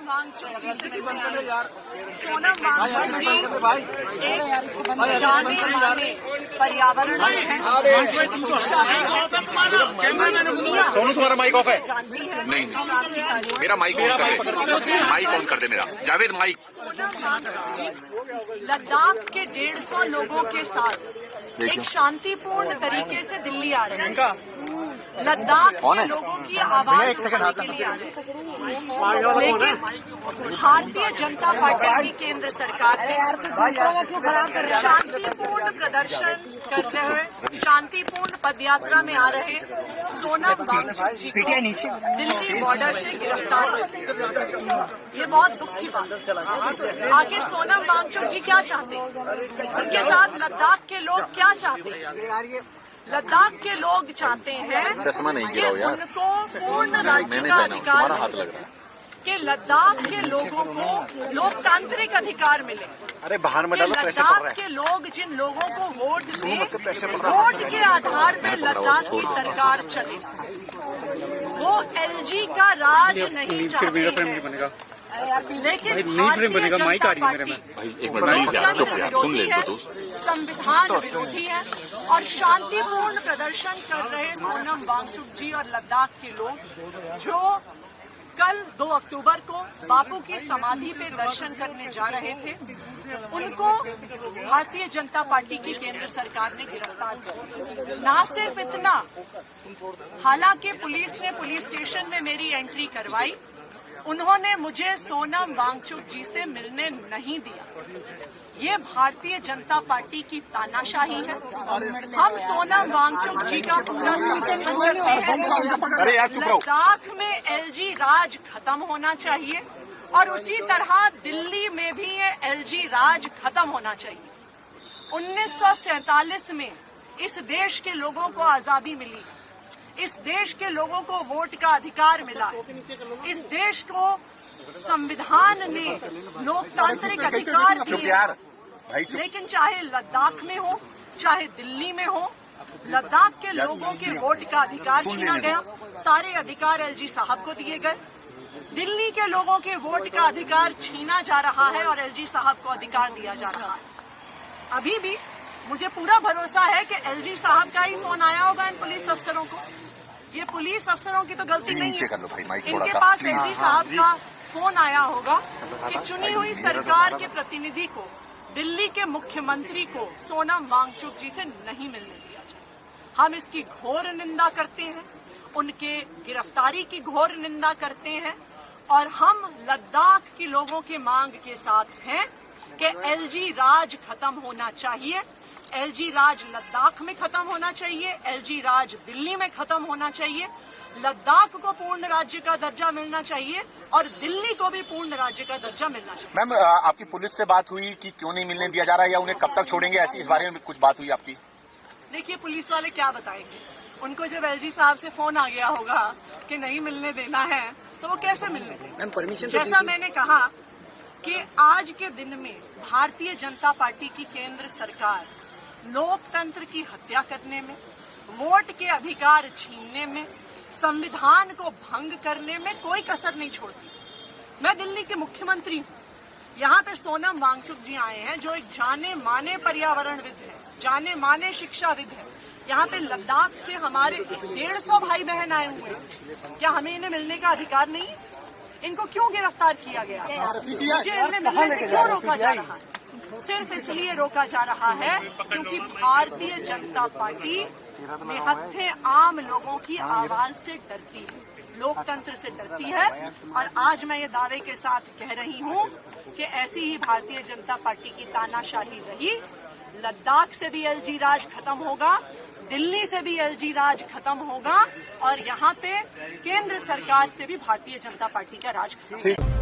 सोनम वांगचुक जी से मिलने आए। सोनम वांगचुक जी एक जाने माने पर्यावरणविद हैं। सोनू तुम्हारा माइक ऑफ है? नहीं, मेरा माइक ऑन कर दे, माइक ऑन कर दे मेरा। जावेद माइक। सोनम वांगचुक जी लद्दाख के 150 लोगों के साथ एक शांतिपूर्ण तरीके से दिल्ली आ रहे हैं। लद्दाख के लोगों की आवाज उठाने के लिए आ रहे हैं। लेकिन भारतीय जनता पार्टी की केंद्र सरकार ने शांतिपूर्ण प्रदर्शन करते हुए शांतिपूर्ण पदयात्रा में आ रहे सोनम वांगचुक जी को दिल्ली बॉर्डर से गिरफ्तार कर। ये बहुत दुख की बात है। आखिर सोनम वांगचुक जी क्या चाहते हैं? उनके साथ लद्दाख के लोग क्या चाहते हैं? लद्दाख के लोग चाहते हैं कि उनको पूर्ण राज्य का अधिकार मिले, कि लद्दाख के लोगों को लोकतांत्रिक अधिकार मिले। अरे बाहर में डालो, लद्दाख के लोग जिन लोगों को वोट दें, वोट के आधार पर लद्दाख की सरकार चले। वो एलजी का राज नहीं चाहते हैं। लेकिन संविधान विरोधी है और शांतिपूर्ण प्रदर्शन कर रहे सोनम वांगचुक जी और लद्दाख के लोग जो कल 2 अक्टूबर को बापू की समाधि पे दर्शन करने जा रहे थे, उनको भारतीय जनता पार्टी की केंद्र सरकार ने गिरफ्तार किया। ना सिर्फ इतना, हालांकि पुलिस ने पुलिस स्टेशन में मेरी एंट्री करवाई, उन्होंने मुझे सोनम वांगचुक जी से मिलने नहीं दिया। ये भारतीय जनता पार्टी की तानाशाही है। हम सोनम वांगचुक जी का पूरा समर्थन करते हैं। लद्दाख में एलजी राज खत्म होना चाहिए और उसी तरह दिल्ली में भी ये एलजी राज खत्म होना चाहिए। 1947 में इस देश के लोगों को आजादी मिली, इस देश के लोगों को वोट का अधिकार मिला, इस देश को संविधान ने लोकतांत्रिक अधिकार दिए। लेकिन चाहे लद्दाख में हो, चाहे दिल्ली में हो, लद्दाख के लोगों के वोट का अधिकार छीना गया। सारे अधिकार एलजी साहब को दिए गए। दिल्ली के लोगों के वोट का अधिकार छीना जा रहा है और एलजी साहब को अधिकार दिया जा रहा है। अभी भी मुझे पूरा भरोसा है कि एलजी साहब का ही फोन आया होगा इन पुलिस अफसरों को। ये पुलिस अफसरों की तो गलती नहीं है, इनके पास एलजी साहब का फोन आया होगा कि चुनी हुई सरकार के प्रतिनिधि को, दिल्ली के मुख्यमंत्री को सोनम वांगचुक जी से नहीं मिलने दिया जाए। हम इसकी घोर निंदा करते हैं, उनके गिरफ्तारी की घोर निंदा करते हैं और हम लद्दाख के लोगों के मांग के साथ हैं कि एलजी राज खत्म होना चाहिए। एलजी राज लद्दाख में खत्म होना चाहिए, एलजी राज दिल्ली में खत्म होना चाहिए। लद्दाख को पूर्ण राज्य का दर्जा मिलना चाहिए और दिल्ली को भी पूर्ण राज्य का दर्जा मिलना चाहिए। मैम, आपकी पुलिस से बात हुई कि क्यों नहीं मिलने दिया जा रहा है या उन्हें कब तक छोड़ेंगे, ऐसी इस बारे में कुछ बात हुई आपकी? देखिए, पुलिस वाले क्या बताएंगे? उनको जब एलजी साहब से फोन आ गया होगा कि नहीं मिलने देना है तो वो कैसे मिलने देंगे? जैसा मैंने कहा कि आज के दिन में भारतीय जनता पार्टी की केंद्र सरकार लोकतंत्र की हत्या करने में, वोट के अधिकार छीनने में, संविधान को भंग करने में कोई कसर नहीं छोड़ती। मैं दिल्ली के मुख्यमंत्री हूँ। यहाँ पे सोनम वांगचुक जी आए हैं जो एक जाने माने पर्यावरणविद हैं, जाने माने शिक्षाविद हैं। यहाँ पे लद्दाख से हमारे 150 भाई बहन आए हुए हैं। क्या हमें इन्हें मिलने का अधिकार नहीं है? इनको क्यों गिरफ्तार किया गया? मुझे इन्हें मिलने से क्यों रोका जा रहा है? सिर्फ इसलिए रोका जा रहा है क्योंकि भारतीय जनता पार्टी निहत्थे आम लोगों की आवाज से डरती है, लोकतंत्र से डरती है। और आज मैं ये दावे के साथ कह रही हूँ कि ऐसी ही भारतीय जनता पार्टी की तानाशाही रही। लद्दाख से भी एलजी राज खत्म होगा, दिल्ली से भी एलजी राज खत्म होगा और यहाँ पे केंद्र सरकार से भी भारतीय जनता पार्टी का राज खत्म होगा।